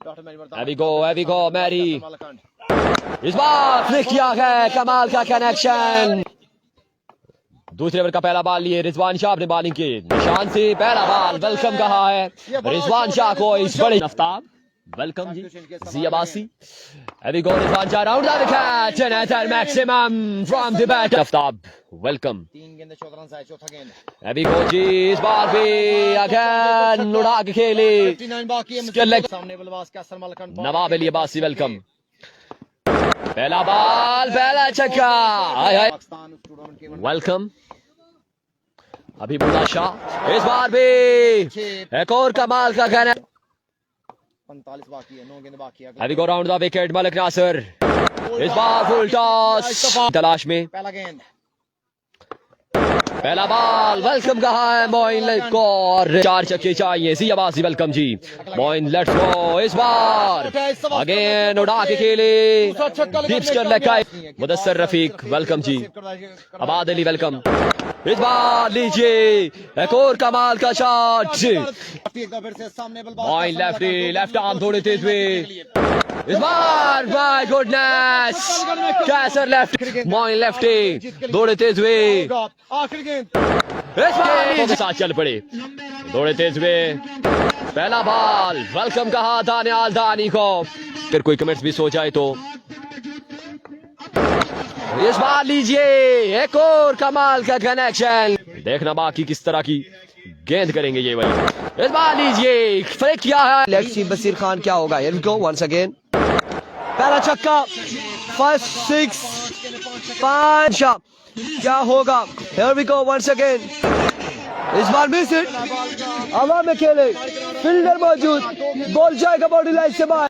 Heavy गो Mary, इस बार flick किया है, कमाल का कनेक्शन। दूसरे ओवर का पहला बॉल लिए रिजवान शाह ने बॉलिंग की, निशान से पहला बॉल वेलकम कहा है रिजवान शाह को इस बड़ी आफ्ताब। वेलकम जी जियाबासी, heavy go Rizwan Shah, round the wicket, another maximum from the bat Aftab, welcome. 3 गेंद 14 रन से चौथा गेंद, हैवी गो जी, इस बार भी अगेन उड़ा के खेले, 59 बाकी है, सामने बल्लेबाज कैसर मलकन, नवाब अली अब्बासी, वेलकम। पहला बॉल, पहला छक्का, पाकिस्तान उस टूर्नामेंट के वेलकम। अभी बुल्ला शाह, इस बार भी एक और कमाल का कहना, 45 बाकी है, 9 गेंद बाकी है। Heavy go round the wicket Malik Nasir, इस बार फुल टॉस तलाश में, पहला गेंद, पहला बॉल वेलकम कहा है मोइन को, और 4 छक्के चाहिए जियाबासी, welcome ji. Moin let's go, इस बार अगेन उड़ा के खेले, डिप्सकर लगा, मुदस्सर रफीक, वेलकम जी। अबाद अली, वेलकम। इस बार लीजिए एक और कमाल का शॉट, मोइन लेफ्ट आर्म थोड़े तेज हुए, इस बार my goodness, Qaiser left, Moin lefty दौड़े तेज हुए, आखिरी गेंद, इस बार के साथ चल पड़े, दौड़े तेज हुए, पहला बॉल वेलकम कहा दानियाल दानी को। फिर कोई कमेंट्स भी सो जाए तो इस बार लीजिए एक और कमाल का कनेक्शन, देखना बाकी किस तरह की गेंद करेंगे ये वाली, इस बार लीजिए फ्लिक किया है, लेट्स सी बसीर खान क्या होगा, here we go once again, पहला छक्का, फर्स्ट 6 5, क्या होगा, here we go once again, इस बार मिस इट, हवा में खेले, फील्डर मौजूद, बॉल जाएगा बॉडी लाइन से बाहर।